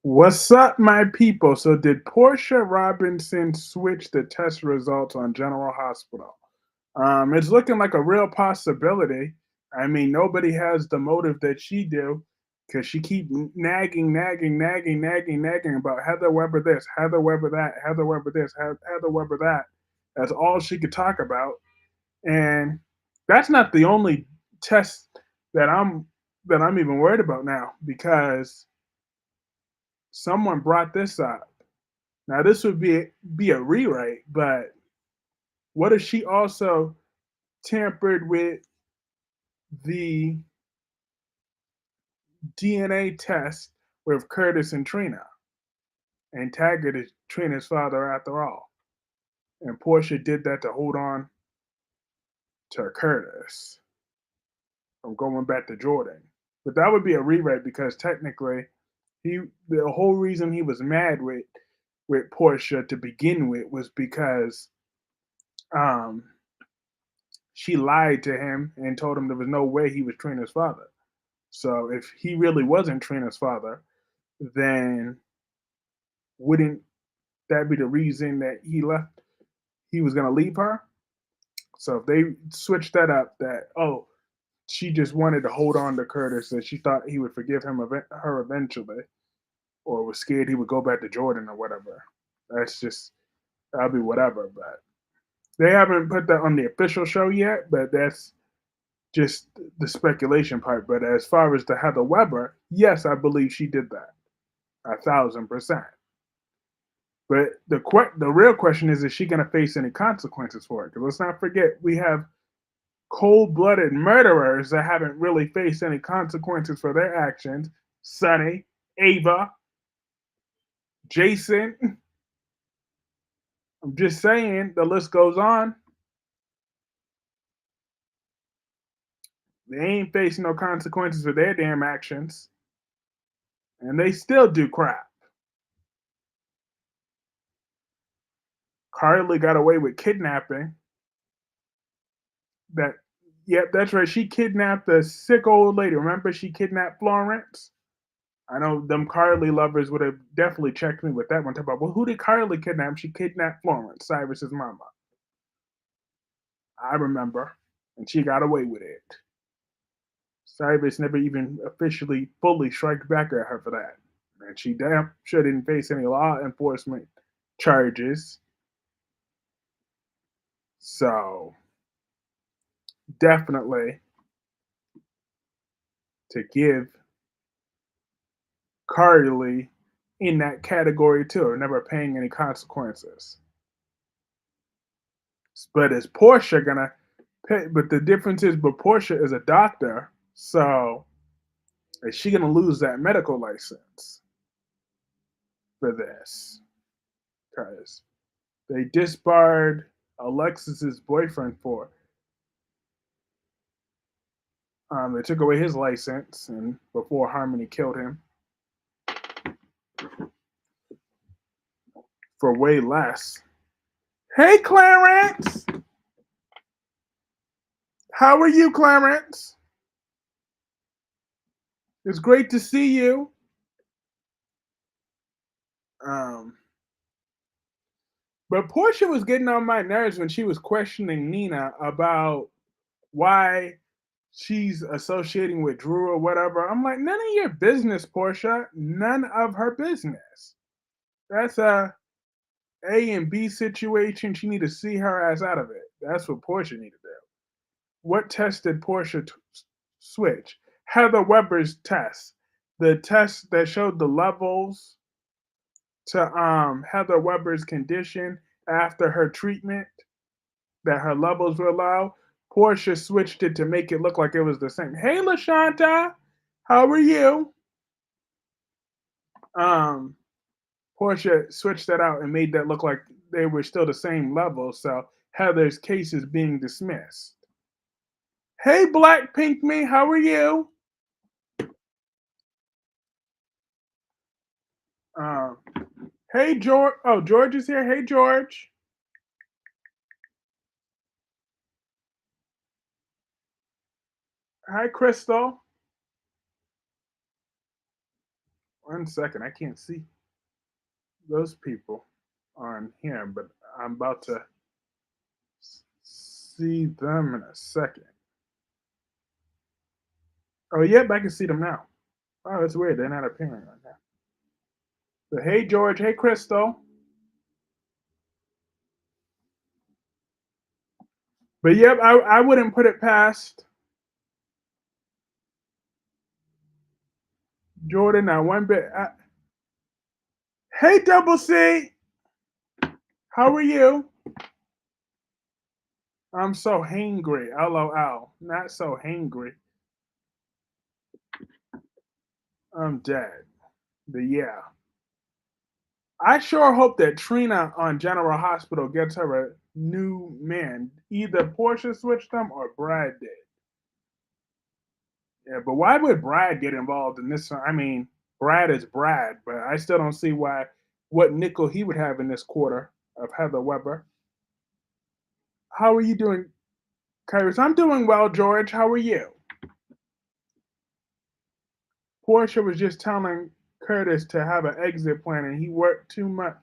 What's up, my people? So, did Portia Robinson switch the test results on General Hospital? It's looking like a real possibility. I mean, nobody has the motive that she do because she keep nagging about Heather Weber this, Heather Weber that, Heather Weber this, Heather Weber that. That's all she could talk about, and that's not the only test that I'm even worried about now because someone brought this up. Now this would be a rewrite, but what if she also tampered with the DNA test with Curtis and Trina and Taggart is Trina's father after all? And Portia did that to hold on to Curtis from going back to Jordan. But that would be a rewrite because technically he the whole reason he was mad with Portia to begin with was because um she lied to him and told him there was no way he was Trina's father. So if he really wasn't Trina's father, then wouldn't that be the reason that he left? He was going to leave her. So if they switched that up, that she just wanted to hold on to Curtis, that she thought he would forgive her eventually, or was scared he would go back to Jordan or whatever. That's just that'll be whatever. But they haven't put that on the official show yet. But that's just the speculation part. But as far as the Heather Weber, yes, I believe she did that 1,000%. But the real question is she going to face any consequences for it? Because let's not forget, we have cold blooded murderers that haven't really faced any consequences for their actions. Sonny, Ava, Jason. I'm just saying, the list goes on. They ain't facing no consequences for their damn actions. And they still do crap. Carly got away with kidnapping. That, yep, that's right. She kidnapped the sick old lady. Remember, she kidnapped Florence. I know them Carly lovers would have definitely checked me with that one. Talk about, well, who did Carly kidnap? She kidnapped Florence, Cyrus's mama. I remember, and she got away with it. Cyrus never even officially fully struck back at her for that, and she damn sure didn't face any law enforcement charges. So definitely to give Carly in that category too, never paying any consequences. But is Portia gonna pay? But the difference is, but Portia is a doctor, so is she gonna lose that medical license for this? Because they disbarred Alexis's boyfriend for. They took away his license, and before Harmony killed him for way less. Hey, Clarence, how are you, Clarence? It's great to see you. Um, but Portia was getting on my nerves when she was questioning Nina about why she's associating with Drew or whatever. I'm like, none of your business, Portia. None of her business. That's a and B situation. She need to see her ass out of it. That's what Portia need to do. What test did Portia switch? Heather Weber's test. The test that showed the levels to Heather Weber's condition after her treatment, that her levels were low. Portia switched it to make it look like it was the same. Hey, LaShanta, how are you? Um, Portia switched that out and made that look like they were still the same level. So Heather's case is being dismissed. Hey, Black Pink Me, how are you? Um, hey, George. Oh, George is here. Hey, George. Hi, Crystal. 1 second. I can't see those people on here, but I'm about to see them in a second. Oh, yep, I can see them now. Oh, that's weird. They're not appearing right now. But hey, George. Hey, Crystal. But yep, I wouldn't put it past Jordan not one bit. Hey, Double C. How are you? I'm so hangry. LOL. Not so hangry. I'm dead. But yeah. I sure hope that Trina on General Hospital gets her a new man. Either Portia switched them or Brad did. Yeah, but why would Brad get involved in this? I mean, Brad is Brad, but I still don't see what nickel he would have in this quarter of Heather Weber. How are you doing, Kairos? I'm doing well, George. How are you? Portia was just telling Curtis to have an exit plan and he worked too much,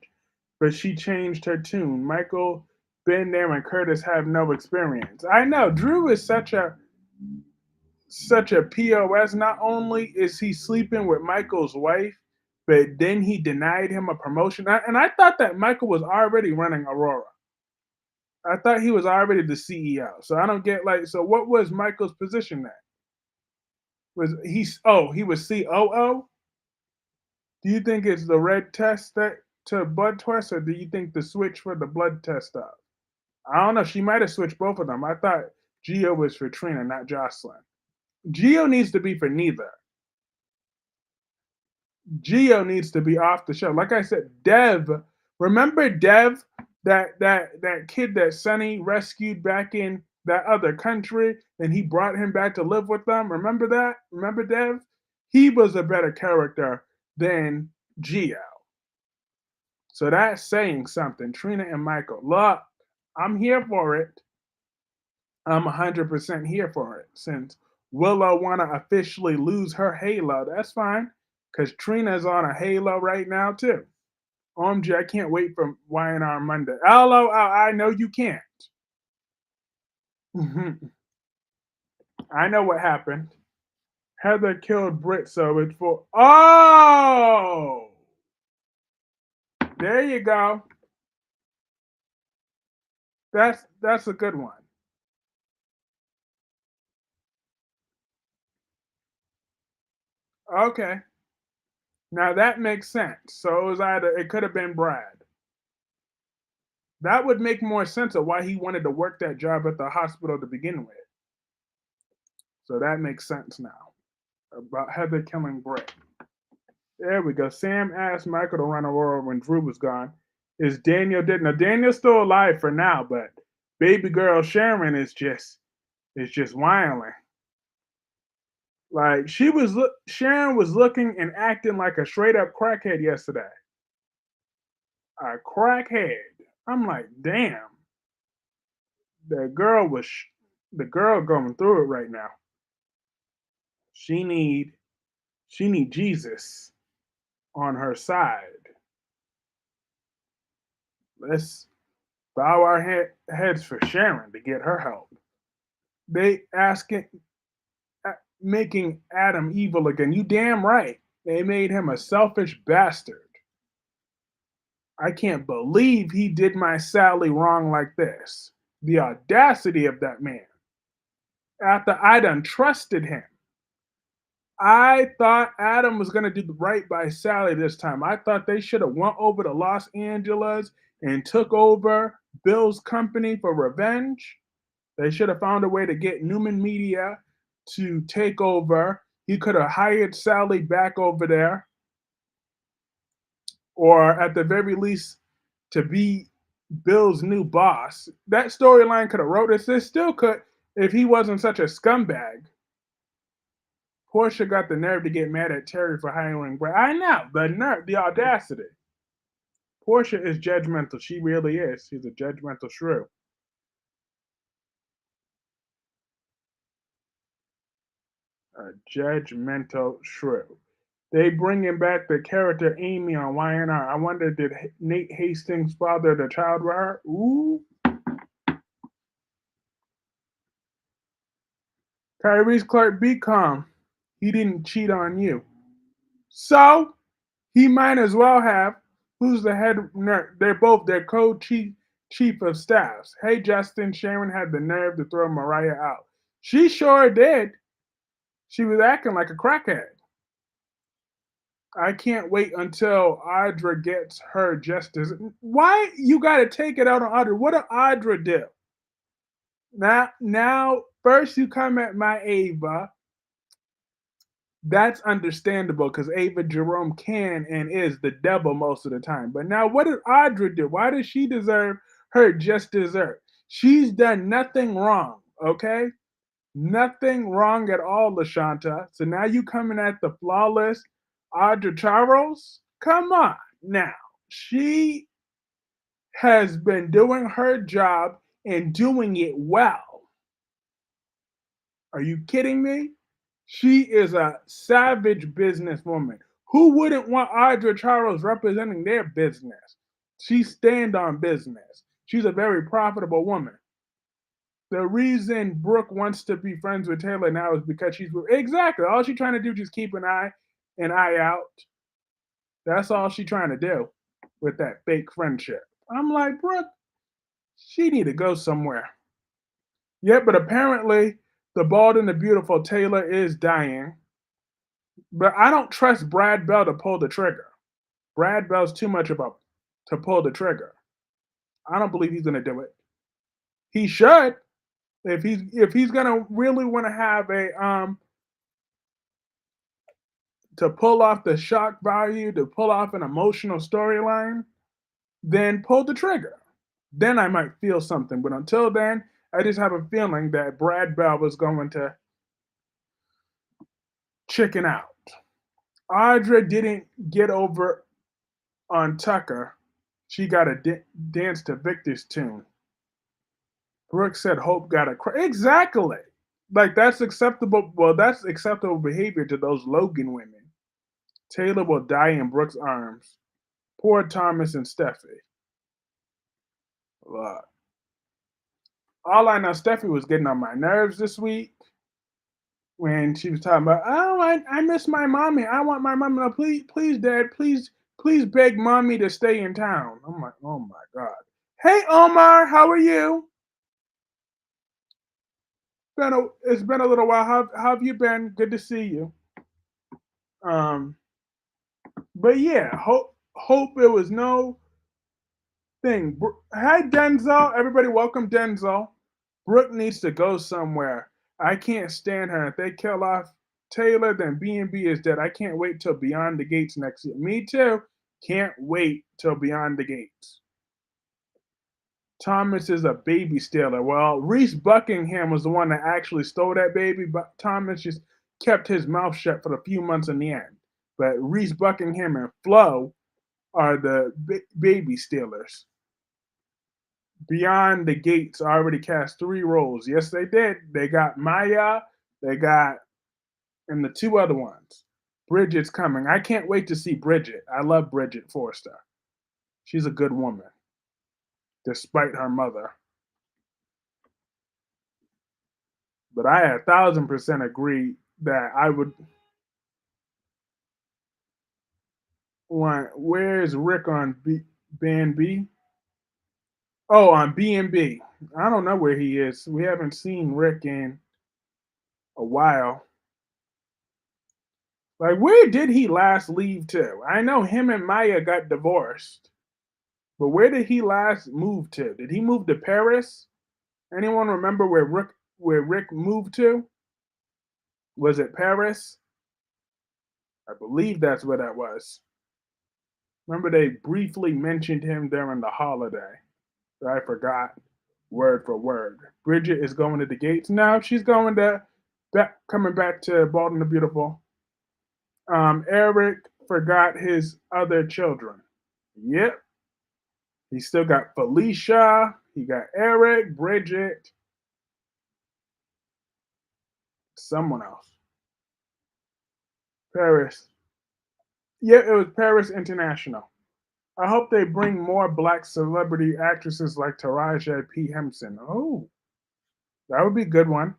but she changed her tune. Michael been there and Curtis have no experience. I know Drew is such a POS. Not only is he sleeping with Michael's wife, but then he denied him a promotion. And I thought that Michael was already running Aurora. I thought he was already the CEO. So I don't get so what was Michael's position then? Was he was COO? Do you think it's the red test that to blood test, or do you think the switch for the blood test stuff? I don't know. She might have switched both of them. I thought Gio was for Trina, not Jocelyn. Gio needs to be for neither. Gio needs to be off the show. Like I said, Dev. Remember Dev, that kid that Sonny rescued back in that other country, and he brought him back to live with them. Remember that? Remember Dev? He was a better character than Gio. So that's saying something. Trina and Michael, look, I'm here for it. I'm 100% here for it. Since Willow want to officially lose her halo, that's fine. Because Trina's on a halo right now, too. OMG, I can't wait for Y&R Monday. LOL, I know you can't. I know what happened. Heather killed Britt, so it's for. Oh! There you go. That's a good one. Okay. Now that makes sense. So it could have been Brad. That would make more sense of why he wanted to work that job at the hospital to begin with. So that makes sense now about Heather killing Brett. There we go. Sam asked Michael to run Aurora when Drew was gone. Is Daniel dead? Now Daniel's still alive for now, but baby girl Sharon is just whining. Like Sharon was looking and acting like a straight up crackhead yesterday. A crackhead. I'm like, damn. The girl was the girl going through it right now. She need she need Jesus on her side. Let's bow our heads for Sharon to get her help. They asking making Adam evil again. You damn right. They made him a selfish bastard. I can't believe he did my Sally wrong like this. The audacity of that man. After I done trusted him. I thought Adam was going to do right by Sally this time. I thought they should have went over to Los Angeles and took over Bill's company for revenge. They should have found a way to get Newman Media to take over. He could have hired Sally back over there, or at the very least, to be Bill's new boss. That storyline could have wrote this. It still could if he wasn't such a scumbag. Portia got the nerve to get mad at Terry for hiring Brad. I know the nerve, the audacity. Portia is judgmental. She really is. She's a judgmental shrew. A judgmental shrew. They bringing back the character Amy on YNR. I wonder, did Nate Hastings father the child with her? Ooh. Tyrese Clark, be calm. He didn't cheat on you. So he might as well have. Who's the head nurse? They're both their co-chief of staffs. Hey, Justin, Sharon had the nerve to throw Mariah out. She sure did. She was acting like a crackhead. I can't wait until Audra gets her justice. Why you got to take it out on Audra? What did Audra do? Now, first you come at my Ava. That's understandable because Ava Jerome can and is the devil most of the time. But now, what did Audra do? Why does she deserve her just dessert? She's done nothing wrong, okay? Nothing wrong at all, LaShanta. So now you coming at the flawless Audra Charles? Come on now. She has been doing her job and doing it well. Are you kidding me? She is a savage businesswoman. Who wouldn't want Audra Charles representing their business? She stand on business. She's a very profitable woman. The reason Brooke wants to be friends with Taylor now is because she's exactly all she's trying to do is just keep an eye out. That's all she's trying to do with that fake friendship. I'm like, Brooke, she need to go somewhere. Yeah, but apparently the bald and the beautiful Taylor is dying. But I don't trust Brad Bell to pull the trigger. Brad Bell's too much of a to pull the trigger. I don't believe he's gonna do it. He should. If he's gonna really want to have a to pull off the shock value, to pull off an emotional storyline, then pull the trigger. Then I might feel something. But until then, I just have a feeling that Brad Bell was going to chicken out. Audra didn't get over on Tucker. She got to dance to Victor's tune. Brooke said Hope got a cry. Exactly. Like that's acceptable. Well, that's acceptable behavior to those Logan women. Taylor will die in Brooke's arms. Poor Thomas and Steffi. Look, all I know, Steffi was getting on my nerves this week when she was talking about, oh, I miss my mommy. I want my mommy. No, please, Dad, please beg mommy to stay in town. I'm like, oh my God. Hey, Omar, how are you? It's been a little while. How have you been? Good to see you. Um, but yeah, hope it was no thing. Hi Denzel, everybody, welcome Denzel. Brooke needs to go somewhere. I can't stand her. If they kill off Taylor, then B&B is dead. I can't wait till Beyond the Gates next year. Me too. Can't wait till Beyond the Gates. Thomas is a baby stealer. Well, Reese Buckingham was the one that actually stole that baby, but Thomas just kept his mouth shut for a few months in the end. But Reese Buckingham and Flo are the baby stealers. Beyond the Gates already cast 3 roles. Yes, they did. They got Maya, they got, and the 2 other ones. Bridget's coming. I can't wait to see Bridget. I love Bridget Forster. She's a good woman, despite her mother. But I 1,000% agree that I would want. Where's Rick on Band B? Oh, on B&B. I don't know where he is. We haven't seen Rick in a while. Like, where did he last leave to? I know him and Maya got divorced, but where did he last move to? Did he move to Paris? Anyone remember where Rick moved to? Was it Paris? I believe that's where that was. Remember they briefly mentioned him during the holiday. I forgot word for word. Bridget is going to the gates now. She's going to coming back to Baldwin the Beautiful. Eric forgot his other children. Yep. He still got Felicia. He got Eric, Bridget, someone else. Paris. Yeah, it was Paris International. I hope they bring more black celebrity actresses like Taraji P. Henson. Oh, that would be a good one.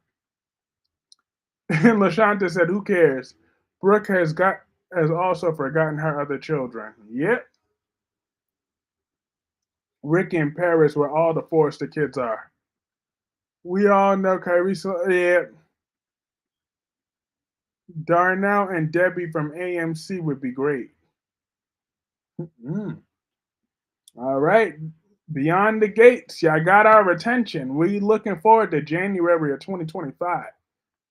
And LaShanta said, "Who cares? Brooke has also forgotten her other children." Yep, Ricky and Paris, where all the Forrester kids are. We all know Carissa. Yeah, Darnell and Debbie from AMC would be great. Mm. All right, Beyond the Gates. Y'all got our attention. We looking forward to January of 2025.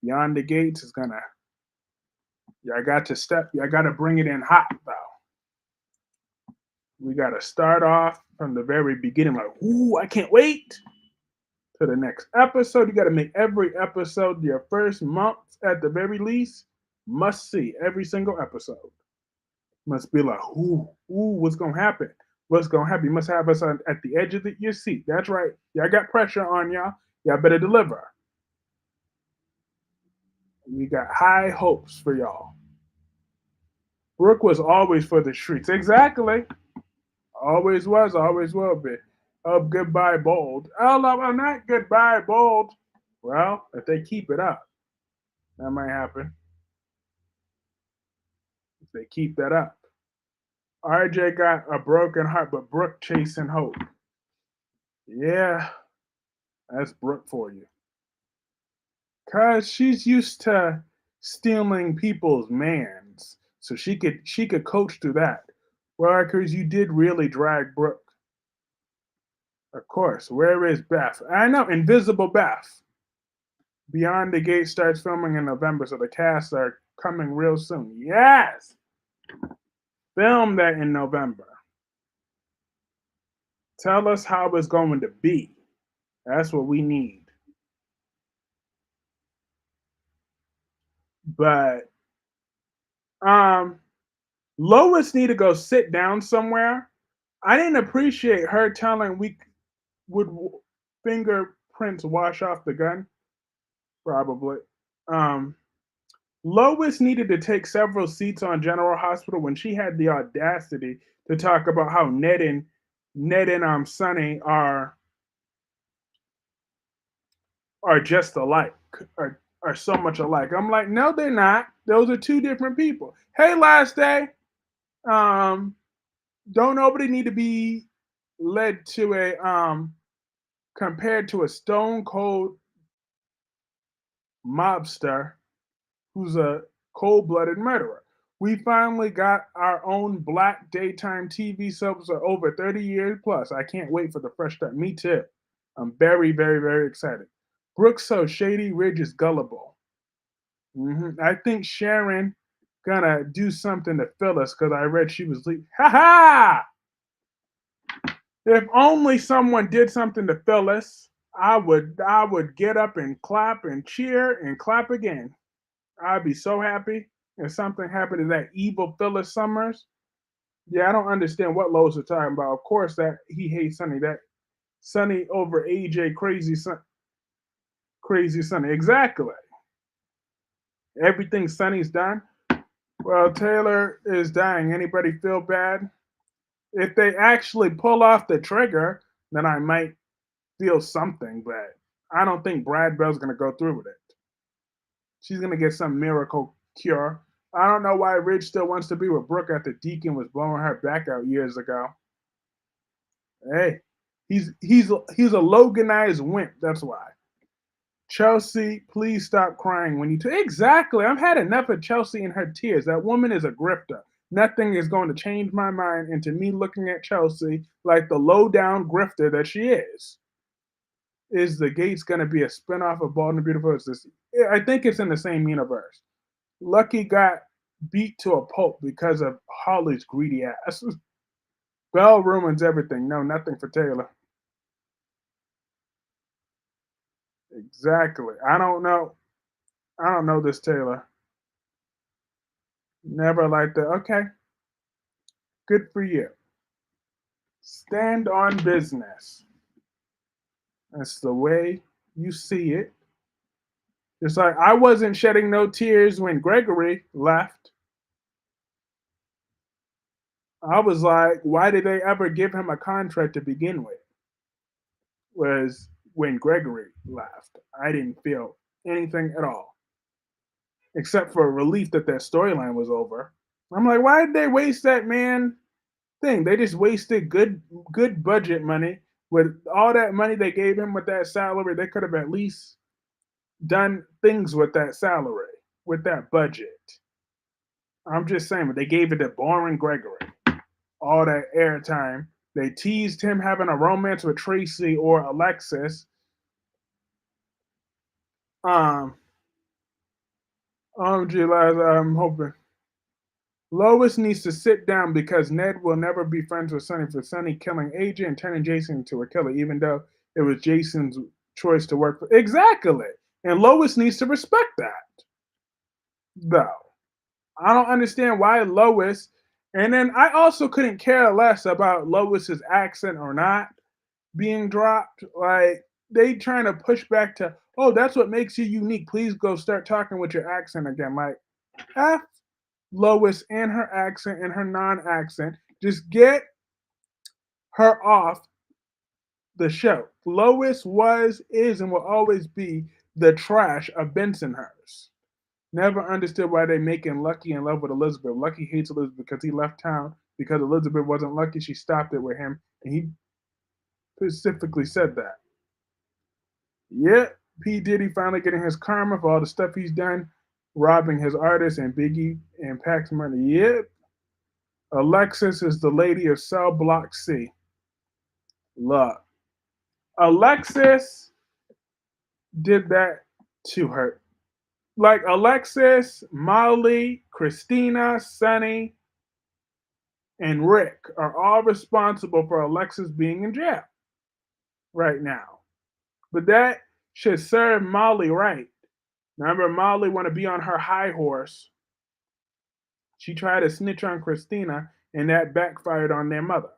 Beyond the Gates is gonna. Y'all got to step. Y'all got to bring it in hot though. We got to start off from the very beginning. Like, ooh, I can't wait to the next episode. You got to make every episode your first month at the very least. Must see every single episode. Must be like, what's gonna happen? What's gonna happen? You must have us at the edge of your seat. That's right. Y'all got pressure on y'all. Y'all better deliver. We got high hopes for y'all. Brooke was always for the streets. Exactly. Always was, always will be. Up goodbye bold. Oh no, I'm not goodbye bold. Well, if they keep it up, that might happen. If they keep that up. RJ got a broken heart, but Brooke chasing hope. Yeah, that's Brooke for you. Cause she's used to stealing people's mans. So she could coach through that. Well, cause you did really drag Brooke. Of course. Where is Beth? I know, Invisible Beth. Beyond the Gate starts filming in November, so the casts are coming real soon. Yes! Film that in November. Tell us how it's going to be. That's what we need. But um Lois need to go sit down somewhere. I didn't appreciate her telling we would fingerprints wash off the gun. Probably. Um Lois needed to take several seats on General Hospital when she had the audacity to talk about how Ned and Sonny are just alike, are so much alike. I'm like, no, they're not. Those are two different people. Hey, last day, um, don't nobody need to be led to a compared to a stone cold mobster who's a cold blooded murderer. We finally got our own black daytime TV soaps for over 30 years plus. I can't wait for the fresh start. Me too. I'm very, very, very excited. Brooks so shady, Ridge is gullible. I think Sharon gonna do something to Phyllis because I read she was leaving. Ha ha! If only someone did something to Phyllis, I would get up and clap and cheer and clap again. I'd be so happy if something happened to that evil Phyllis Summers. Yeah, I don't understand what Lois is talking about. Of course, that he hates Sonny. That Sonny over AJ, crazy Sonny. Exactly. Everything Sonny's done. Well, Taylor is dying. Anybody feel bad? If they actually pull off the trigger, then I might feel something. But I don't think Brad Bell's gonna go through with it. She's gonna get some miracle cure. I don't know why Ridge still wants to be with Brooke after Deacon was blowing her back out years ago. Hey, he's a Loganized wimp. That's why. Chelsea, please stop crying when you. Exactly. I've had enough of Chelsea and her tears. That woman is a grifter. Nothing is going to change my mind into me looking at Chelsea like the low down grifter that she is. Is the Gates going to be a spinoff of Bald and Beautiful? I think it's in the same universe. Lucky got beat to a pulp because of Holly's greedy ass. Bell ruins everything. No, nothing for Taylor. Exactly. I don't know. I don't know this Taylor. Never like that. Okay, good for you. Stand on business. That's the way you see it. It's like I wasn't shedding no tears when Gregory left. I was like, why did they ever give him a contract to begin with? Was when Gregory left. I didn't feel anything at all, except for relief that storyline was over. I'm like, why did they waste that man thing? They just wasted good budget money. With all that money they gave him with that salary, they could have at least done things with that salary, with that budget. I'm just saying, but they gave it to boring Gregory. All that airtime. They teased him having a romance with Tracy or Alexis. Um, gee, Liza, I'm hoping Lois needs to sit down because Ned will never be friends with Sonny for Sonny killing AJ and turning Jason into a killer, even though it was Jason's choice to work for. Exactly. And Lois needs to respect that, though. I don't understand why Lois. And then I also couldn't care less about Lois's accent or not being dropped. Like they trying to push back to, oh, that's what makes you unique. Please go start talking with your accent again. Like, F Lois and her accent and her non-accent. Just get her off the show. Lois was, is, and will always be the trash of Bensonhurst. Never understood why they making Lucky in love with Elizabeth. Lucky hates Elizabeth because he left town because Elizabeth wasn't lucky. She stopped it with him, and he specifically said that. Yep, P. Diddy finally getting his karma for all the stuff he's done, robbing his artists and Biggie and Pax money. Yep. Alexis is the lady of cell block C. Look, Alexis did that to her. Like Alexis, Molly, Christina, Sunny, and Rick are all responsible for Alexis being in jail right now. But that should serve Molly right. Remember, Molly want to be on her high horse. She tried to snitch on Christina, and that backfired on their mother.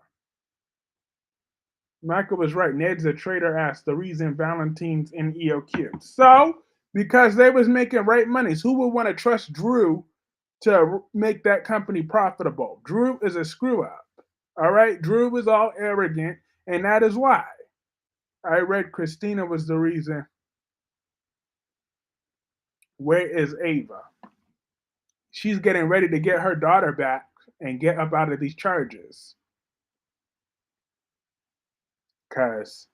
Michael was right. Ned's a traitor ass. The reason Valentine's in EOQ. So, because they was making right monies, who would want to trust Drew to make that company profitable? Drew is a screw up. All right, Drew was all arrogant, and that is why. I read Christina was the reason. Where is Ava? She's getting ready to get her daughter back and get up out of these charges. Cause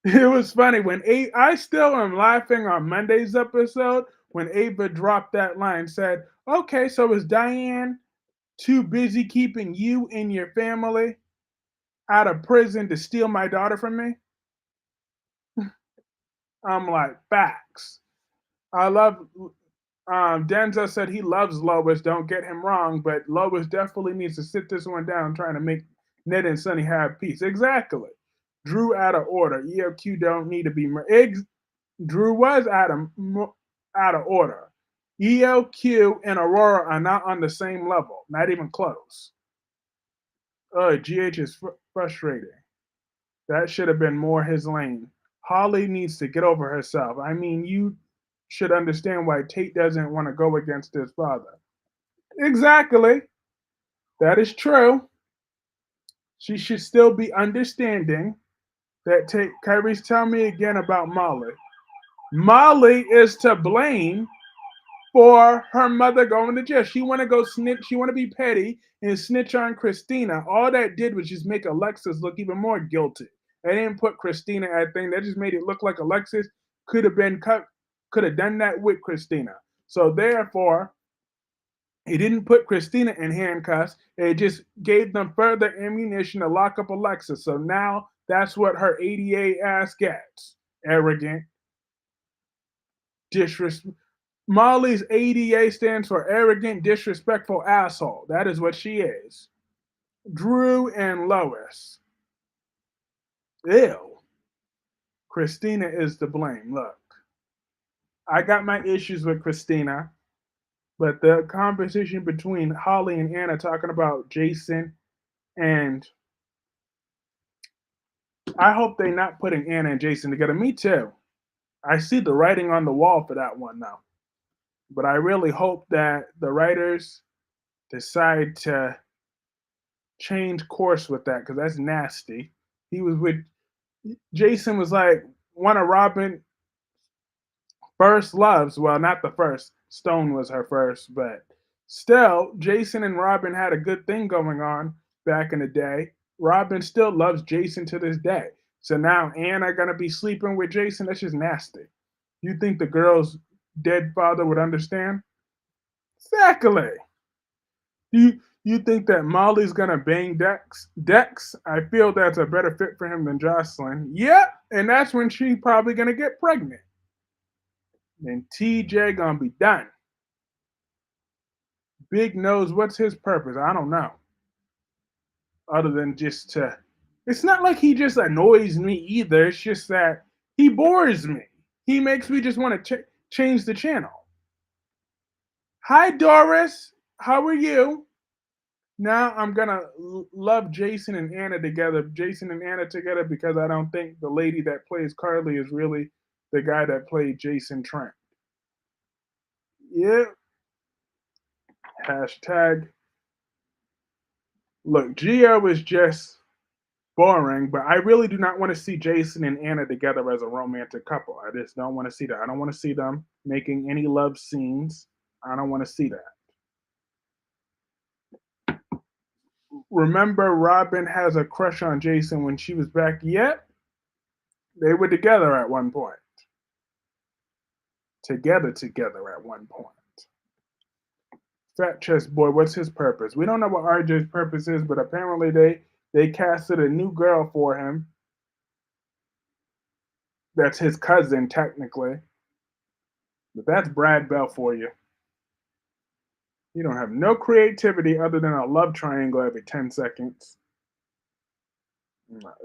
it was funny when I still am laughing on Monday's episode when Ava dropped that line, said, okay, so is Diane too busy keeping you and your family out of prison to steal my daughter from me? I'm like, facts. I love Denzel said he loves Lois, don't get him wrong, but Lois definitely needs to sit this one down trying to make Ned and Sonny have peace. Exactly. Drew out of order. EOQ don't need to be. Drew was out of order. EOQ and Aurora are not on the same level, not even close. GH is frustrating. That should have been more his lane. Holly needs to get over herself. I mean, you should understand why Tate doesn't want to go against his father. Exactly. That is true. She should still be understanding that Tate. Kyrie's tell me again about Molly. Molly is to blame for her mother going to jail. She want to go snitch. She want to be petty and snitch on Christina. All that did was just make Alexis look even more guilty. They didn't put Christina at thing. That just made it look like Alexis could have been cut, could have done that with Christina. So therefore, he didn't put Christina in handcuffs. It just gave them further ammunition to lock up Alexis. So now that's what her ADA ass gets. Arrogant, disrespectful. Molly's ADA stands for arrogant, disrespectful asshole. That is what she is. Drew and Lois. Ew. Christina is to blame. Look, I got my issues with Christina, but the conversation between Holly and Anna talking about Jason, and I hope they're not putting Anna and Jason together. Me too. I see the writing on the wall for that one now. But I really hope that the writers decide to change course with that because that's nasty. He was with Jason was like one of Robin first loves. Well, not the first. Stone was her first, but still, Jason and Robin had a good thing going on back in the day. Robin still loves Jason to this day. So now Anna gonna be sleeping with Jason. That's just nasty. You think the girl's dead father would understand? Exactly. You think that Molly's gonna bang Dex? Dex, I feel that's a better fit for him than Jocelyn. Yep, and that's when she probably gonna get pregnant. Then TJ gonna be done. Big knows what's his purpose. I don't know. Other than just to, it's not like he just annoys me either. It's just that he bores me. He makes me just want to change the channel. Hi Doris, how are you? Now I'm gonna love Jason and Anna together. Jason and Anna together because I don't think the lady that plays Carly is really the guy that played Jason Trent. Yeah. Hashtag. Look, Gio is just boring, but I really do not want to see Jason and Anna together as a romantic couple. I just don't want to see that. I don't want to see them making any love scenes. I don't want to see that. Remember, Robin has a crush on Jason when she was back yet? They were together at one point. Together at one point. Fat chest boy, what's his purpose? We don't know what RJ's purpose is, but apparently they casted a new girl for him. That's his cousin, technically. But that's Brad Bell for you. You don't have no creativity other than a love triangle every 10 seconds.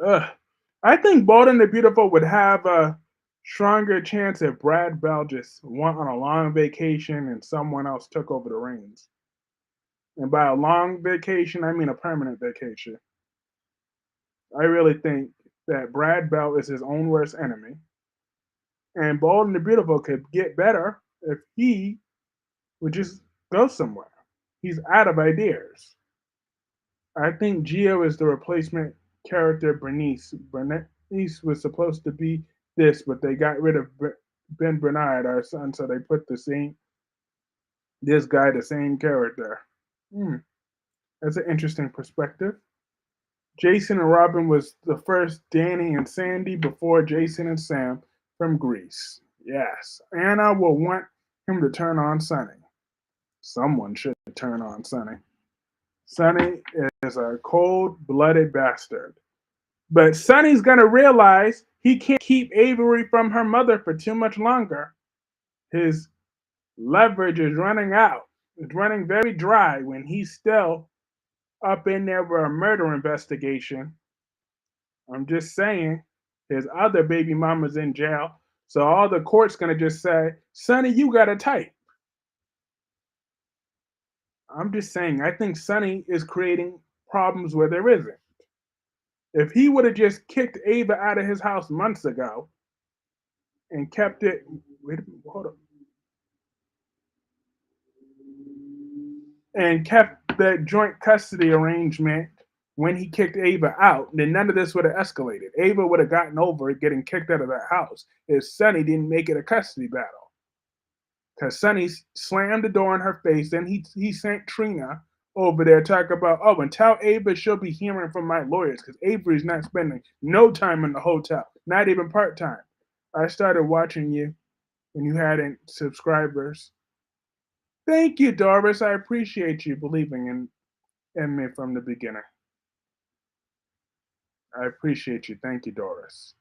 Ugh. I think Bold and the Beautiful would have a stronger chance if Brad Bell just went on a long vacation and someone else took over the reins. And by a long vacation, I mean a permanent vacation. I really think that Brad Bell is his own worst enemy. And Bold and the Beautiful could get better if he would just go somewhere. He's out of ideas. I think Gio is the replacement character Bernice. Bernice was supposed to be this, but they got rid of Ben Bernard, our son, so they put this guy the same character. Hmm, that's an interesting perspective. Jason and Robin was the first Danny and Sandy before Jason and Sam from Greece. Yes, Anna will want him to turn on Sonny. Someone should turn on Sonny. Sonny is a cold-blooded bastard. But Sonny's gonna realize he can't keep Avery from her mother for too much longer. His leverage is running out. It's running very dry when he's still up in there for a murder investigation. I'm just saying, his other baby mama's in jail. So all the court's gonna just say, Sonny, you got a type. I'm just saying, I think Sonny is creating problems where there isn't. If he would have just kicked Ava out of his house months ago and kept it, wait a minute, hold up, and kept that joint custody arrangement when he kicked Ava out, then none of this would have escalated. Ava would have gotten over it getting kicked out of that house if Sonny didn't make it a custody battle. Because Sonny slammed the door in her face, then he sent Trina over there talk about, oh, and tell Ava she'll be hearing from my lawyers because Avery's not spending no time in the hotel, not even part time. I started watching you when you hadn't subscribers. Thank you, Doris. I appreciate you believing in me from the beginning. I appreciate you. Thank you, Doris.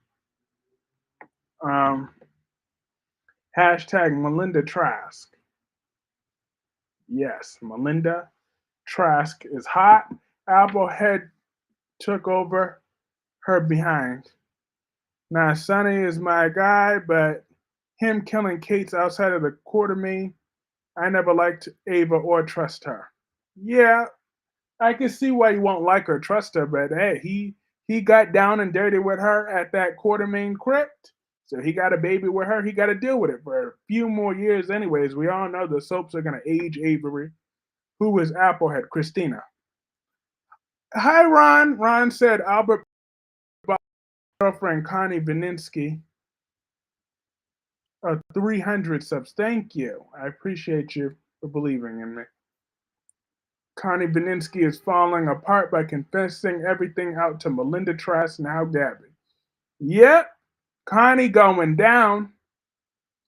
Um, hashtag Melinda Trask. Yes, Melinda Trask is hot. Applehead took over her behind. Now, Sonny is my guy, but him killing Kate's outside of the Quartermain, I never liked Ava or trust her. Yeah, I can see why you won't like her, trust her, but hey, he got down and dirty with her at that Quartermain crypt. So he got a baby with her. He got to deal with it for a few more years, anyways. We all know the soaps are gonna age Avery. Who is Applehead? Christina. Hi, Ron. Ron said Albert bought his girlfriend Connie Vininsky 300 subs. Thank you. I appreciate you for believing in me. Connie Vininsky is falling apart by confessing everything out to Melinda Trask, now Gabby. Yep, Connie going down.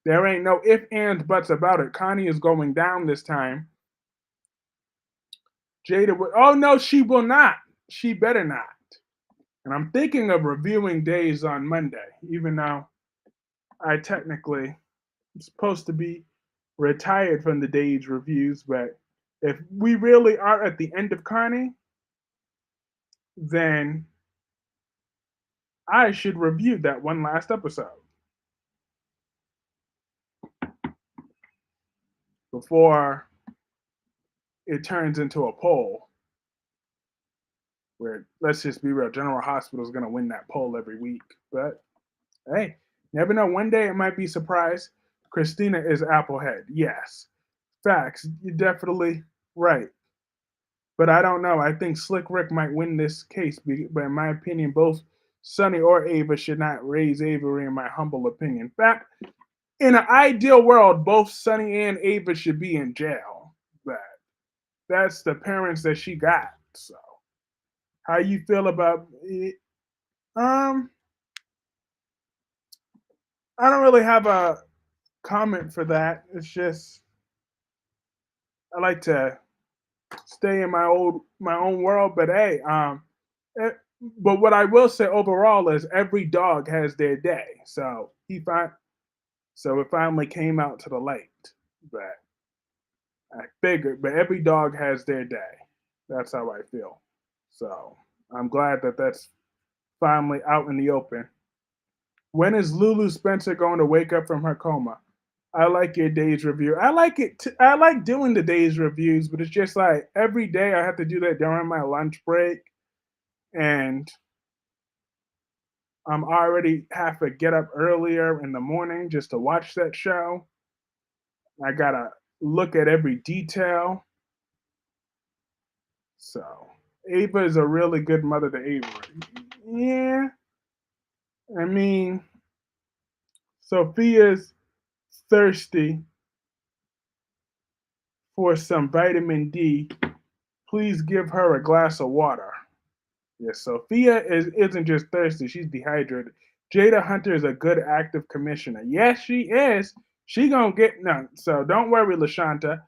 There ain't no ifs, ands, buts about it. Connie is going down this time. Jada would. Oh no, she will not. She better not. And I'm thinking of reviewing Days on Monday, even though I technically am supposed to be retired from the Days reviews. But if we really are at the end of Connie, then I should review that one last episode before it turns into a poll where, let's just be real, General Hospital is going to win that poll every week. But hey, never know. One day it might be surprise. Christina is Applehead. Yes. Facts. You're definitely right. But I don't know. I think Slick Rick might win this case. But in my opinion, both Sonny or Ava should not raise Avery, in my humble opinion. In fact, in an ideal world, both Sonny and Ava should be in jail. But that's the parents that she got. So, how you feel about it? Um, I don't really have a comment for that. It's just I like to stay in my own world. But hey, eh, but what I will say overall is every dog has their day. So it finally came out to the light. But I figured, but every dog has their day. That's how I feel. So I'm glad that that's finally out in the open. When is Lulu Spencer going to wake up from her coma? I like your days review. I like it. I like doing the days reviews, but it's just like every day I have to do that during my lunch break, and I'm already have to get up earlier in the morning just to watch that show. I gotta look at every detail. So Ava is a really good mother to Avery. Yeah, I mean Sophia's thirsty for some vitamin D. Please give her a glass of water. Yes, Sophia isn't just thirsty; she's dehydrated. Jada Hunter is a good active commissioner. Yes, she is. She gonna get none. So don't worry, Lashanta.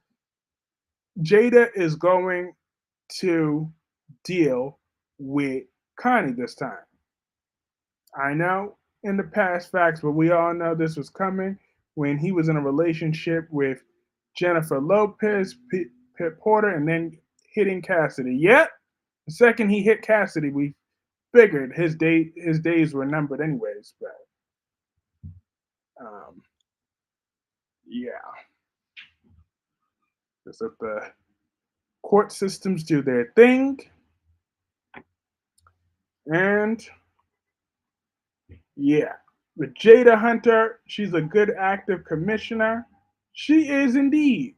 Jada is going to deal with Connie this time. I know in the past facts, but we all know this was coming when he was in a relationship with Jennifer Lopez, Pit Porter, and then hitting Cassidy. Yep. The second he hit Cassidy, we figured his days were numbered anyways. But um, yeah, because if the court systems do their thing, and yeah, with Jada Hunter, she's a good active commissioner. She is indeed.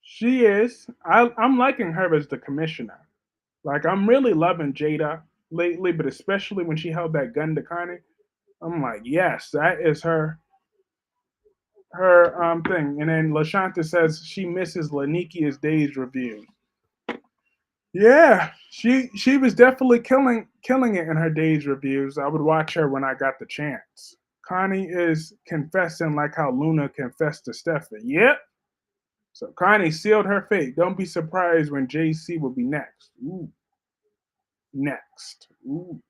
She is. I'm liking her as the commissioner. Like I'm really loving Jada lately, but especially when she held that gun to Connie. I'm like, yes, that is her thing. And then Lashanta says she misses Lanikia's days reviews. Yeah, she was definitely killing it in her days reviews. I would watch her when I got the chance. Connie is confessing like how Luna confessed to Stephanie. Yep. So Connie sealed her fate. Don't be surprised when JC will be next. Ooh, next. Ooh.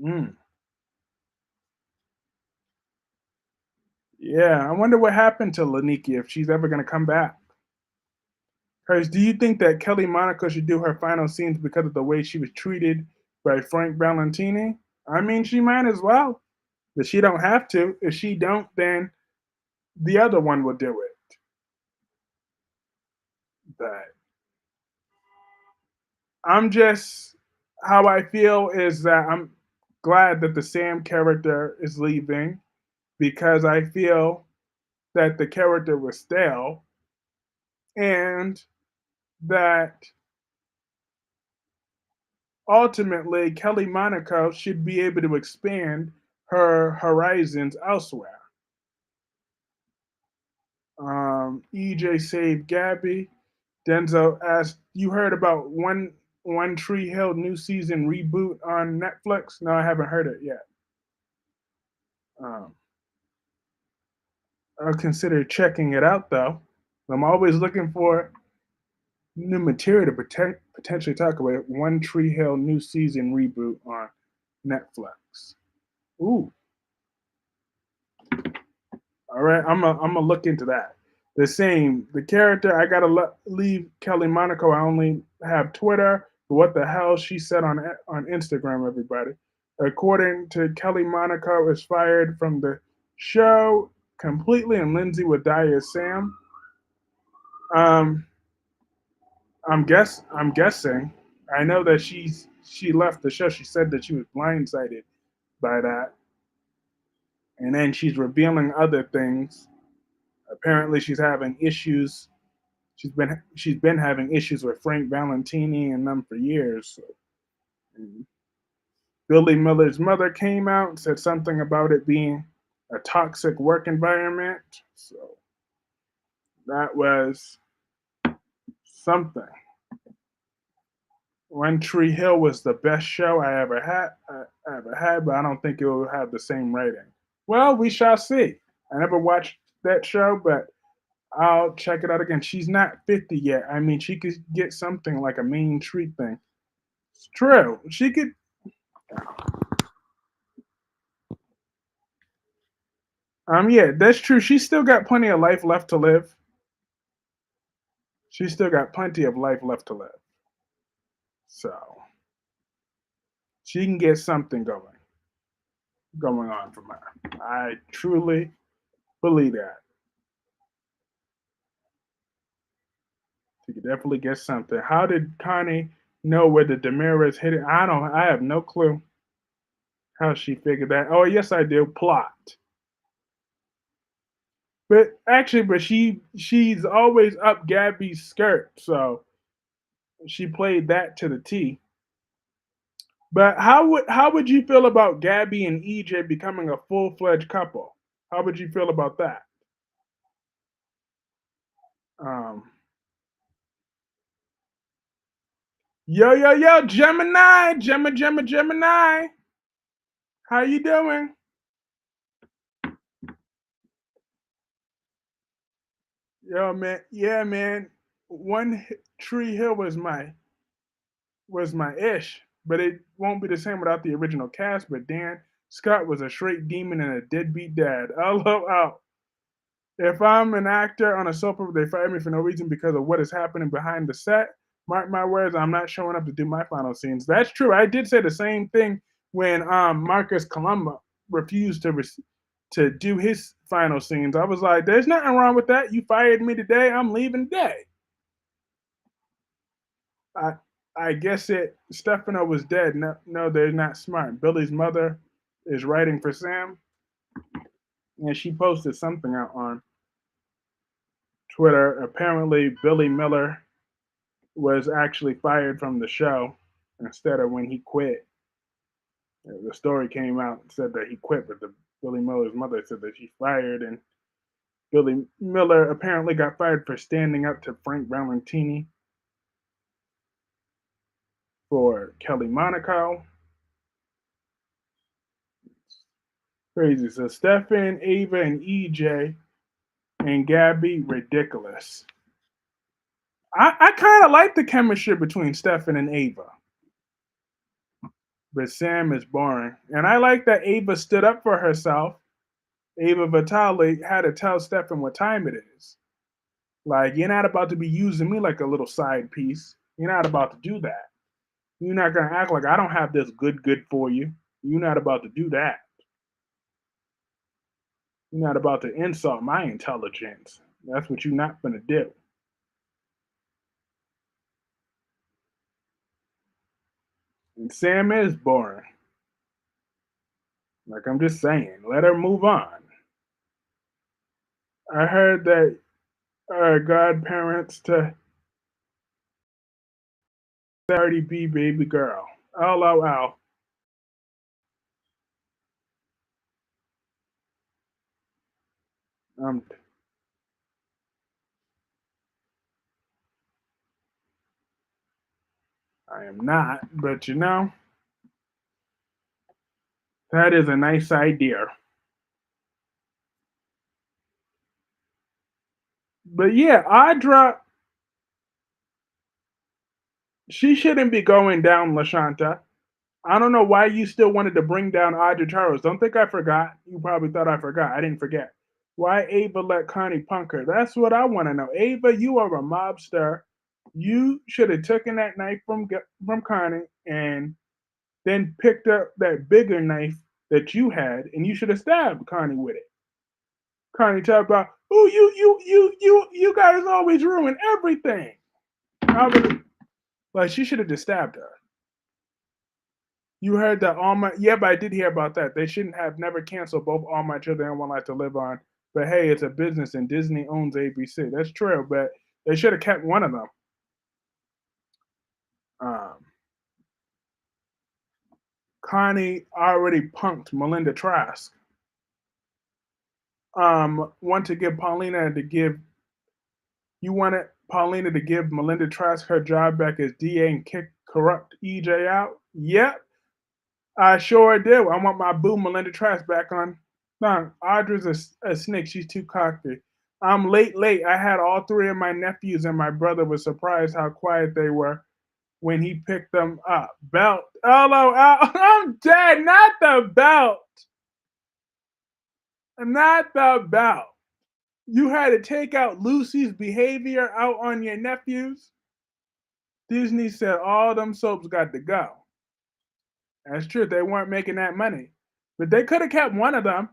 Mm. Yeah, I wonder what happened to Laniki if she's ever gonna come back. Hers, do you think that Kelly Monaco should do her final scenes because of the way she was treated by Frank Valentini? I mean, she might as well, but she don't have to. If she don't, then the other one will do it. But I'm just how I feel is that I'm glad that the Sam character is leaving because I feel that the character was stale and that ultimately Kelly Monaco should be able to expand her horizons elsewhere. EJ saved Gabby. Denzel asked, "You heard about One Tree Hill new season reboot on Netflix?" No, I haven't heard it yet. Um, I'll consider checking it out though. I'm always looking for new material to potentially talk about. One Tree Hill new season reboot on Netflix. Ooh, all right. I'm gonna look into that. The character. I gotta leave Kelly Monaco. I only have Twitter. What the hell she said on Instagram? Everybody, according to Kelly Monaco, is fired from the show completely, and Lindsay would die as Sam. Um, I'm guessing. I know that she left the show. She said that she was blindsided by that, and then she's revealing other things. Apparently, she's having issues. She's been having issues with Frank Valentini and them for years. So, and Billy Miller's mother came out and said something about it being a toxic work environment. So that was something. One Tree Hill was the best show I ever had, but I don't think it will have the same rating. Well, we shall see. I never watched that show, but I'll check it out again. She's not 50 yet. I mean, she could get something like a Main Street thing. It's true. She could. Yeah, that's true. She's still got plenty of life left to live. She's still got plenty of life left to live. So she can get something going on from her. I truly believe that. She could definitely get something. How did Connie know where the Damaris hid it? I don't. I have no clue how she figured that. Oh yes, I do. Plot. But she's always up Gabby's skirt, so she played that to the T. But how would you feel about Gabby and EJ becoming a full fledged couple? How would you feel about that? Um, yo yo yo, Gemini, Gemini. How you doing? Yo man, yeah man. Tree Hill was my ish, but it won't be the same without the original cast. But Dan Scott was a straight demon and a deadbeat dad. LOL. If I'm an actor on a soap opera, they fire me for no reason because of what is happening behind the set. Mark my words, I'm not showing up to do my final scenes. That's true. I did say the same thing when Marcus Columba refused to do his final scenes. I was like, "There's nothing wrong with that. You fired me today. I'm leaving today." I I guess it. Stefano was dead. No, no, they're not smart. Billy's mother is writing for Sam, and she posted something out on Twitter. Apparently, Billy Miller was actually fired from the show instead of when he quit. The story came out and said that he quit, but Billy Miller's mother said that she fired, and Billy Miller apparently got fired for standing up to Frank Valentini for Kelly Monaco. Crazy. So Stefan, Ava, and EJ and Gabby, ridiculous. I kind of like the chemistry between Stefan and Ava, but Sam is boring. And I like that Ava stood up for herself. Ava Vitale had to tell Stefan what time it is. Like, you're not about to be using me like a little side piece. You're not about to do that. You're not going to act like I don't have this good for you. You're not about to do that. You're not about to insult my intelligence. That's what you're not going to do. And Sam is boring. Like, I'm just saying, let her move on. I heard that godparents to 30B baby girl. LOL. Um, I am not, but that is a nice idea. But yeah, Audra, she shouldn't be going down, Lashanta. I don't know why you still wanted to bring down Audra Charles. Don't think I forgot. You probably thought I forgot. I didn't forget. Why Ava let Connie punk her? That's what I want to know. Ava, you are a mobster. You should have taken that knife from Connie and then picked up that bigger knife that you had, and you should have stabbed Connie with it. Connie talked about, oh, you guys always ruin everything. I would, like, she should have just stabbed her. You heard that all my yeah, but I did hear about that. They shouldn't have never canceled both All My Children and One Life to Live On. But hey, it's a business and Disney owns ABC. That's true, but they should have kept one of them. Um, Connie already punked Melinda Trask. Want to give Paulina to give you wanted Paulina to give Melinda Trask her job back as DA and kick corrupt EJ out? Yep, I sure do. I want my boo Melinda Trask back on. No, Audra's a snake. She's too cocky. I'm late. I had all three of my nephews, and my brother was surprised how quiet they were when he picked them up. Belt. Oh, I'm dead. Not the belt. Not the belt. You had to take out Lucy's behavior out on your nephews. Disney said all them soaps got to go. That's true. They weren't making that money. But they could have kept one of them.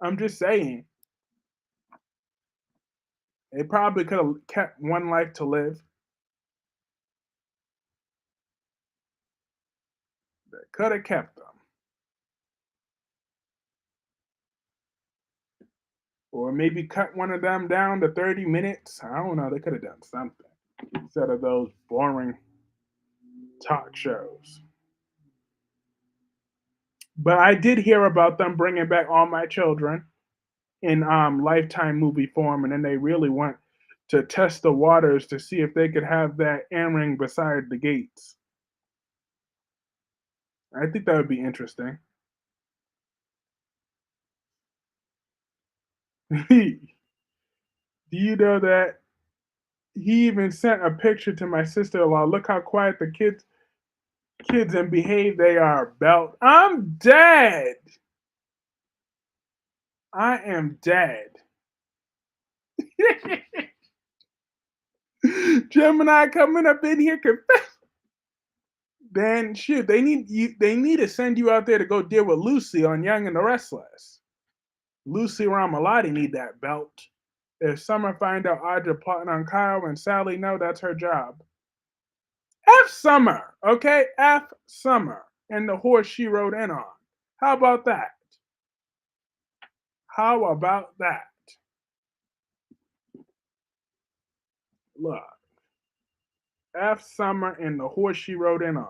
I'm just saying. They probably could have kept One Life to Live. They could have kept them. Or maybe cut one of them down to 30 minutes. I don't know. They could have done something instead of those boring talk shows. But I did hear about them bringing back All My Children in Lifetime movie form, and then they really want to test the waters to see if they could have that airing beside the gates. I think that would be interesting. Do you know that he even sent a picture to my sister-in-law? Look how quiet the kids and behave they are. Belt. I'm dead. I am dead. Gemini coming up in here. Then shoot, they need you. They need to send you out there to go deal with Lucy on Young and the Restless. Lucy Ramalati need that belt. If Summer find out Audra plotting on Kyle and Sally know, that's her job. F Summer, okay? F Summer and the horse she rode in on. How about that? How about that? Look, F Summer and the horse she rode in on.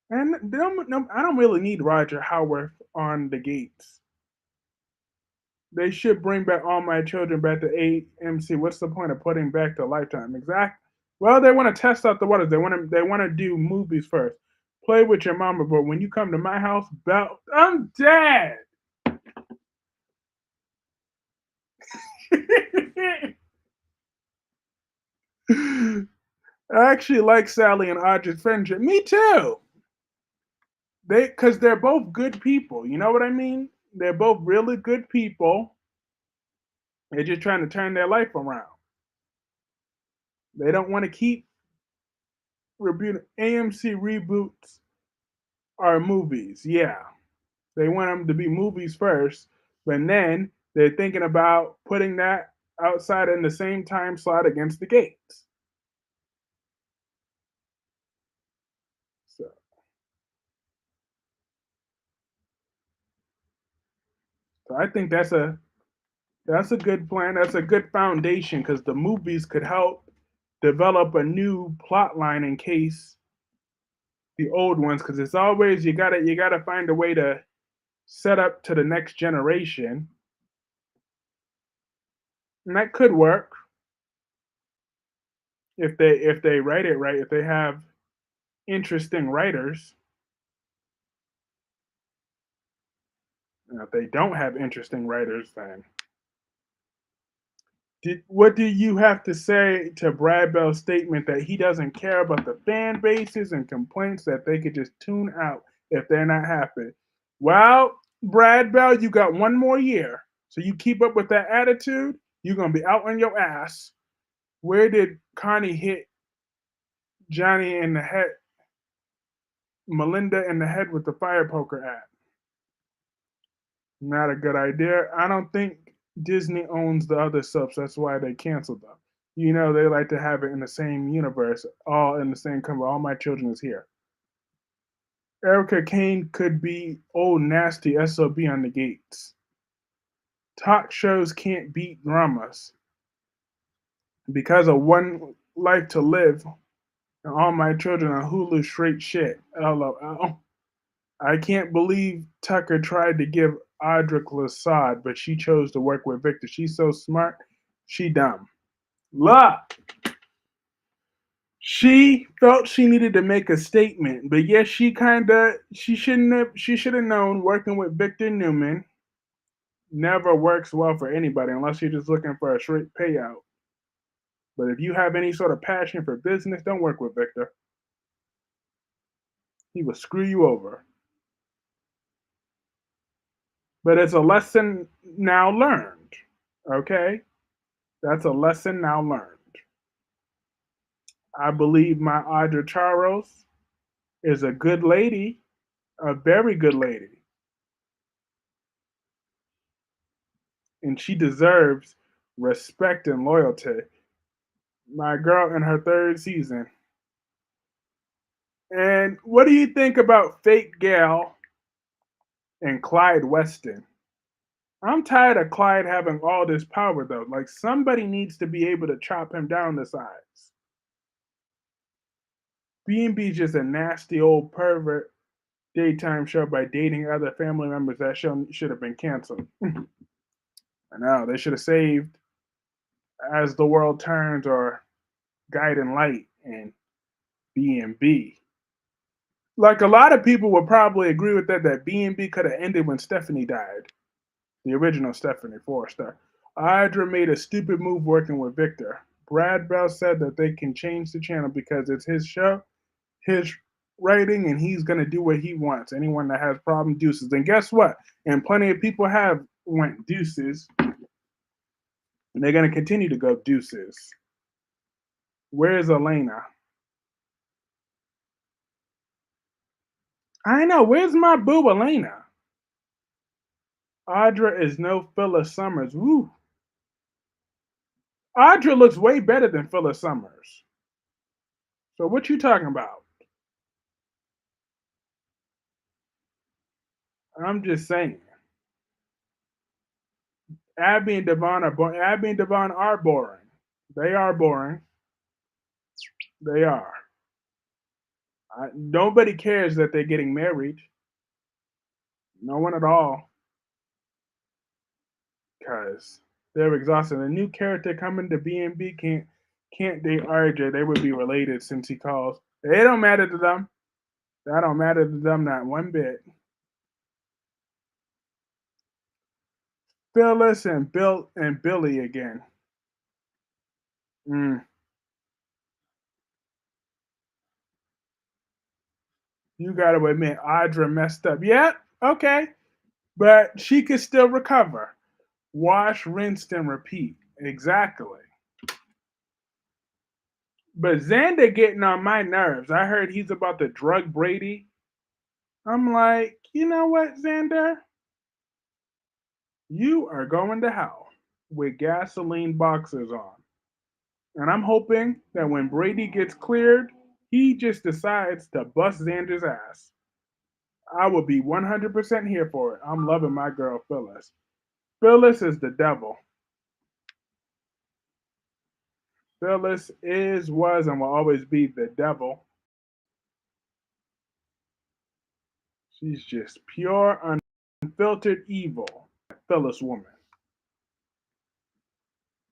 And I don't really need Roger Howarth on the gates. They should bring back All My Children back to AMC. What's the point of putting back to Lifetime? Exactly. Well, they want to test out the waters. They want to do movies first. Play with your mama, but when you come to my house, I'm dead. I actually like Sally and Audra's friendship. Me too. Because they're both good people. You know what I mean? They're both really good people. They're just trying to turn their life around. They don't want to keep rebooting. AMC reboots are movies. Yeah, they want them to be movies first, but then they're thinking about putting that outside in the same time slot against the gates. So, I think that's a That's a good plan. That's a good foundation because the movies could help develop a new plot line in case the old ones. Because it's always you gotta find a way to set up to the next generation, and that could work if they write it right. If they have interesting writers, and if they don't have interesting writers, then what do you have to say to Brad Bell's statement that he doesn't care about the fan bases and complaints that they could just tune out if they're not happy? Well, Brad Bell, you got one more year. So you keep up with that attitude, you're going to be out on your ass. Where did Connie hit Johnny in the head, Melinda in the head with the fire poker at? Not a good idea. I don't think Disney owns the other subs. That's why they canceled them. You know, they like to have it in the same universe, all in the same company. All my children is here. Erica Kane could be old nasty SOB on the gates. Talk shows can't beat dramas because of One Life to Live. And all my children are Hulu straight shit. LOL. I can't believe Tucker tried to give Audra Lasad, but she chose to work with Victor. She's so smart. She dumb. Look, she felt she needed to make a statement, but yes, she should have known working with Victor Newman never works well for anybody unless you're just looking for a straight payout. But if you have any sort of passion for business, don't work with Victor. He will screw you over. But it's a lesson now learned. Okay? That's a lesson now learned. I believe my Audra Charles is a good lady, a very good lady, and she deserves respect and loyalty. My girl in her third season. And what do you think about Fake Gal and Clyde Weston? I'm tired of Clyde having all this power, though. Like, somebody needs to be able to chop him down to size. B&B's just a nasty old pervert daytime show by dating other family members. That show should have been canceled. I know, they should have saved As the World Turns or Guiding Light and B&B. Like, a lot of people would probably agree with that B&B could have ended when Stephanie died. The original Stephanie Forrester. Audra made a stupid move working with Victor. Brad Bell said that they can change the channel because it's his show, his writing, and he's gonna do what he wants. Anyone that has problem deuces. And guess what? And plenty of people have went deuces, and they're gonna continue to go deuces. Where's Elena? I know. Where's my boo Elena? Audra is no Phyllis Summers. Woo. Audra looks way better than Phyllis Summers. So what you talking about? I'm just saying. Abby and Devon are boring. They are boring. They are. Nobody cares that they're getting married. No one at all. Cause they're exhausted. A new character coming to B&B can't date RJ. They would be related since he calls. It don't matter to them. That don't matter to them not one bit. Phyllis and Bill and Billy again. Mm, you got to admit, Audra messed up. Yeah, okay, but she could still recover. Wash, rinse, and repeat. Exactly. But Xander getting on my nerves. I heard he's about to drug Brady. I'm like, you know what, Xander? You are going to hell with gasoline boxers on. And I'm hoping that when Brady gets cleared, he just decides to bust Xander's ass. I will be 100% here for it. I'm loving my girl Phyllis. Phyllis is the devil. Phyllis is, was, and will always be the devil. She's just pure, unfiltered evil. Phyllis woman.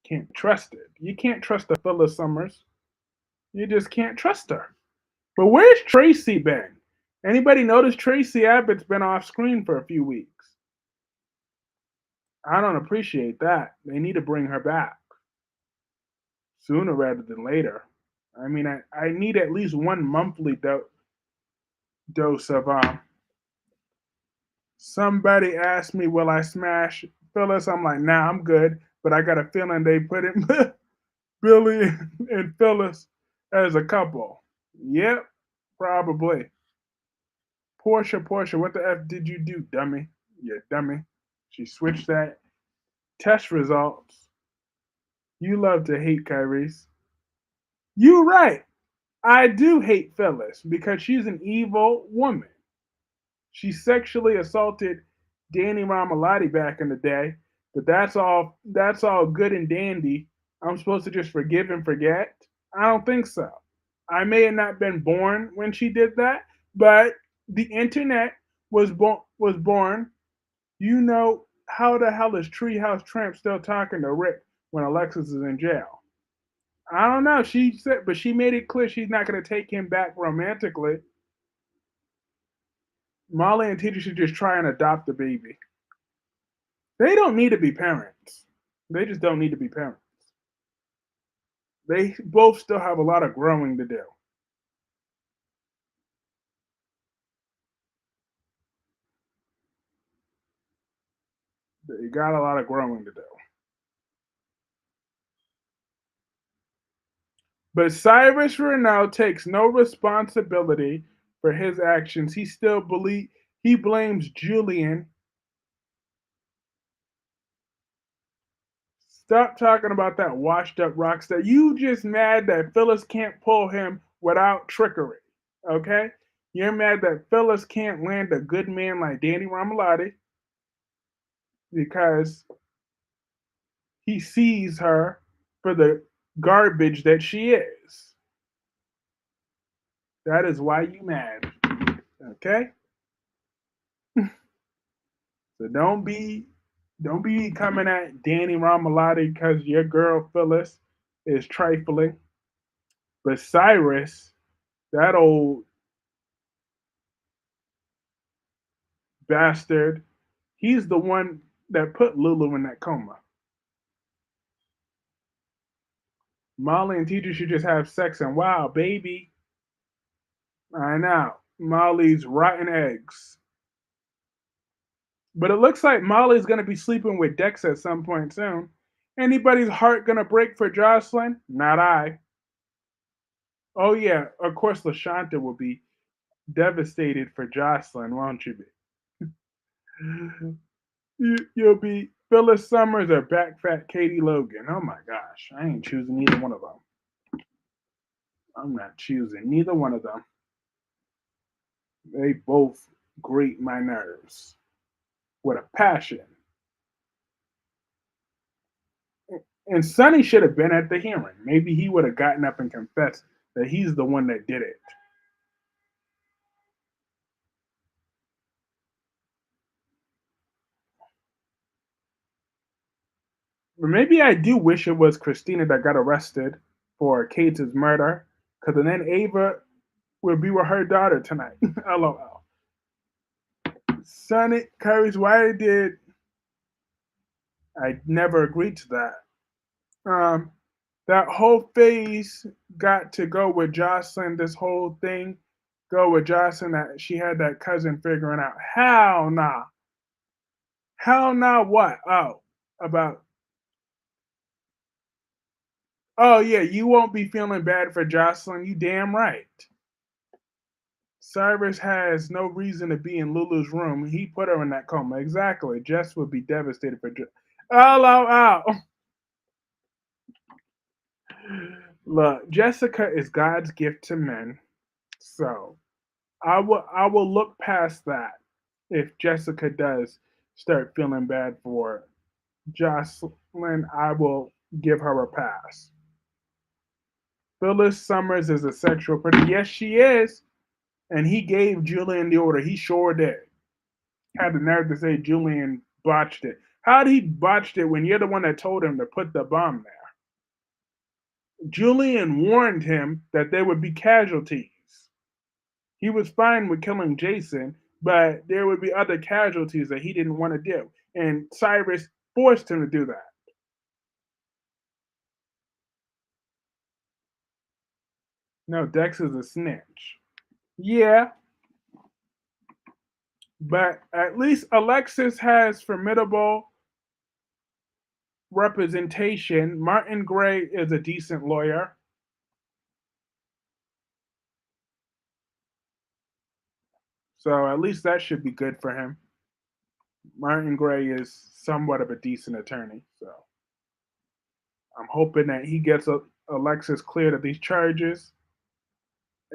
Can't trust it. You can't trust the Phyllis Summers. You just can't trust her. But where's Tracy been? Anybody notice Tracy Abbott's been off screen for a few weeks? I don't appreciate that. They need to bring her back sooner rather than later. I mean, I need at least one monthly dose of. Somebody asked me, will I smash Phyllis? I'm like, nah, I'm good. But I got a feeling they put in Billy and Phyllis as a couple. Yep, probably. Portia, what the F did you do, dummy? You dummy. She switched that test results. You love to hate Kyrie's. You right. I do hate Phyllis because she's an evil woman. She sexually assaulted Danny Ramalotti back in the day, but that's all good and dandy. I'm supposed to just forgive and forget? I don't think so. I may have not been born when she did that, but the internet was born. You know, how the hell is Treehouse Tramp still talking to Rick when Alexis is in jail? I don't know. She said, but she made it clear she's not going to take him back romantically. Molly and Teacher should just try and adopt the baby. They don't need to be parents. They just don't need to be parents. They both still have a lot of growing to do. They got a lot of growing to do. But Cyrus Renault takes no responsibility for his actions. He blames Julian. Stop talking about that washed up rock star. You just mad that Phyllis can't pull him without trickery. Okay? You're mad that Phyllis can't land a good man like Danny Ramalotti because he sees her for the garbage that she is. That is why you mad. Okay? So don't be coming at Danny Ramalotti because your girl Phyllis is trifling. But Cyrus, that old bastard, he's the one that put Lulu in that coma. Molly and Teacher should just have sex and wow, baby. I know. Molly's rotten eggs. But it looks like Molly's gonna be sleeping with Dex at some point soon. Anybody's heart gonna break for Jocelyn? Not I. Oh yeah, of course Lashanta will be devastated for Jocelyn, won't you be? You'll be Phyllis Summers or back fat Katie Logan. Oh my gosh, I ain't choosing either one of them. I'm not choosing neither one of them. They both grate my nerves with a passion. And Sonny should have been at the hearing. Maybe he would have gotten up and confessed that he's the one that did it. But maybe I do wish it was Christina that got arrested for Kate's murder, because then Ava would be with her daughter tonight. LOL. Sonny Curry's why did I never agreed to that? Um, that whole phase got to go with Jocelyn. This whole thing go with Jocelyn that she had that cousin figuring out. Hell nah. Hell nah. What? Oh, about. Oh yeah, you won't be feeling bad for Jocelyn. You damn right. Cyrus has no reason to be in Lulu's room. He put her in that coma. Exactly. Jess would be devastated for. LOL. Look, Jessica is God's gift to men. So I will look past that if Jessica does start feeling bad for Jocelyn. I will give her a pass. Phyllis Summers is a sexual predator. Yes, she is. And he gave Julian the order. He sure did. Had the nerve to say Julian botched it. How did he botched it when you're the one that told him to put the bomb there? Julian warned him that there would be casualties. He was fine with killing Jason, but there would be other casualties that he didn't want to do. And Cyrus forced him to do that. No, Dex is a snitch. Yeah, but at least Alexis has formidable representation. Martin Gray is a decent lawyer. So at least that should be good for him. Martin Gray is somewhat of a decent attorney. So I'm hoping that he gets Alexis cleared of these charges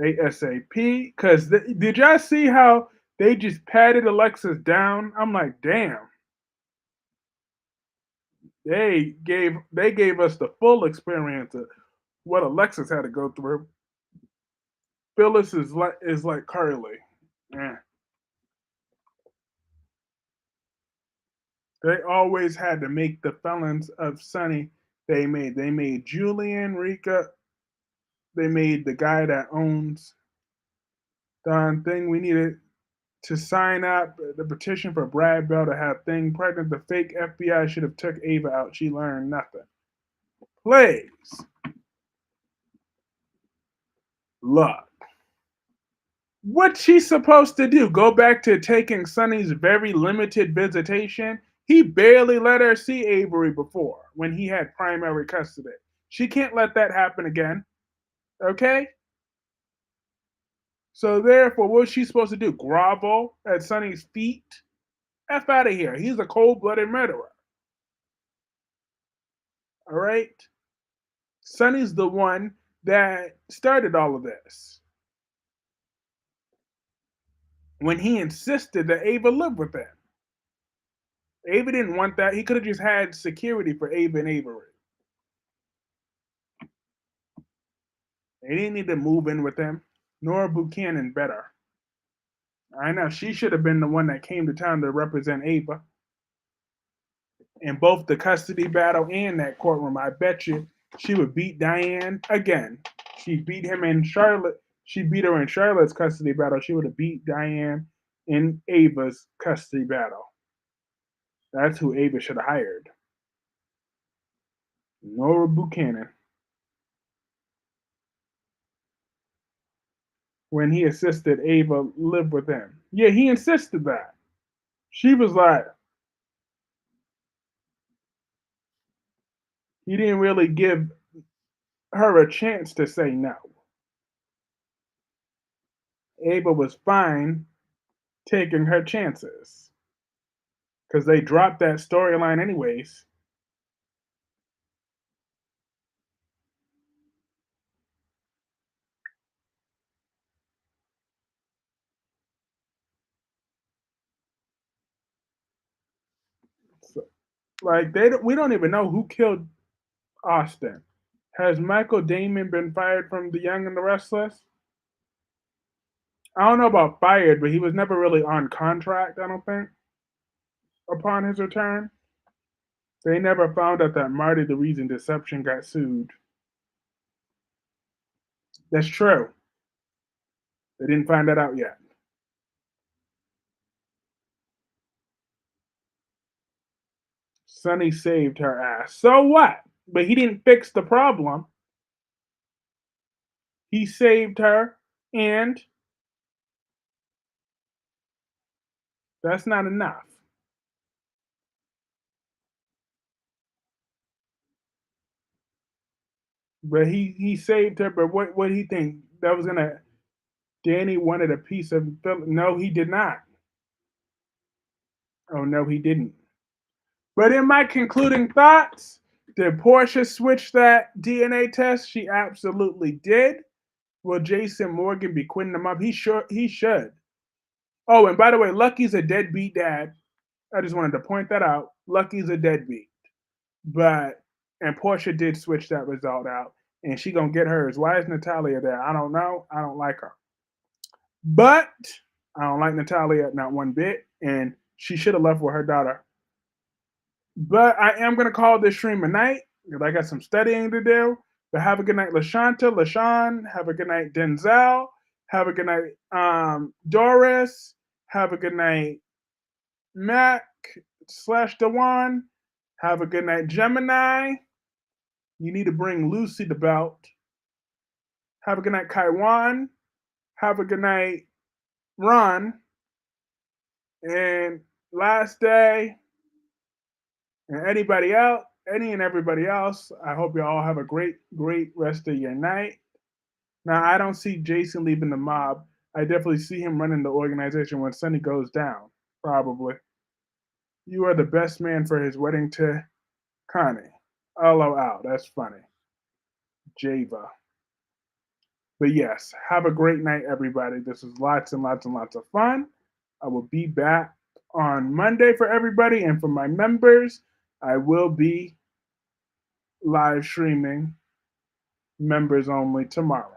ASAP. Because did y'all see how they just patted Alexis down? I'm like, damn. They gave us the full experience of what Alexis had to go through. Phyllis is like Carly. Yeah. They always had to make the felons of Sunny. They made Julian, Rika. They made the guy that owns the thing. We needed to sign up the petition for Brad Bell to have Thing pregnant. The fake FBI should have took Ava out. She learned nothing. Please look. What's she supposed to do? Go back to taking Sonny's very limited visitation? He barely let her see Avery before when he had primary custody. She can't let that happen again. Okay? So therefore, what's she supposed to do? Grovel at Sonny's feet? F out of here. He's a cold-blooded murderer. All right? Sonny's the one that started all of this. When he insisted that Ava live with him. Ava didn't want that. He could have just had security for Ava and Avery. They didn't need to move in with him. Nora Buchanan better. I know she should have been the one that came to town to represent Ava in both the custody battle and that courtroom. I bet you she would beat Diane again. She beat him in Charlotte. She beat her in Charlotte's custody battle. She would have beat Diane in Ava's custody battle. That's who Ava should have hired. Nora Buchanan. When he insisted Ava live with him. Yeah, he insisted that. She was like, he didn't really give her a chance to say no. Ava was fine taking her chances because they dropped that storyline anyways. So, like we don't even know who killed Austin. Has Michael Damon been fired from The Young and the Restless? I don't know about fired, but he was never really on contract, I don't think, upon his return. They never found out that Marty the Reason Deception got sued. That's true. They didn't find that out yet. Sonny saved her ass. So what? But he didn't fix the problem. He saved her, and that's not enough. But he saved her. But what did he think that was gonna? Danny wanted a piece of Philip. No, he did not. Oh no, he didn't. But in my concluding thoughts, did Portia switch that DNA test? She absolutely did. Will Jason Morgan be quitting him up? He should. Oh, and by the way, Lucky's a deadbeat dad. I just wanted to point that out. Lucky's a deadbeat. But and Portia did switch that result out. and she gonna get hers. Why is Natalia there? I don't know. I don't like her. But I don't like Natalia not one bit, and she should have left with her daughter. But I am gonna call this stream a night because I got some studying to do. But have a good night, LaShanta, LaShawn. Have a good night, Denzel. Have a good night, Doris. Have a good night, Mac slash Dewan. Have a good night, Gemini. You need to bring Lucy the belt. Have a good night, Kaiwan. Have a good night, Ron. And last day, and anybody else, any and everybody else, I hope you all have a great, great rest of your night. Now, I don't see Jason leaving the mob. I definitely see him running the organization when Sonny goes down, probably. You are the best man for his wedding to Connie. LOL, that's funny. Java. But yes, have a great night, everybody. This was lots and lots and lots of fun. I will be back on Monday for everybody, and for my members, I will be live streaming members only tomorrow.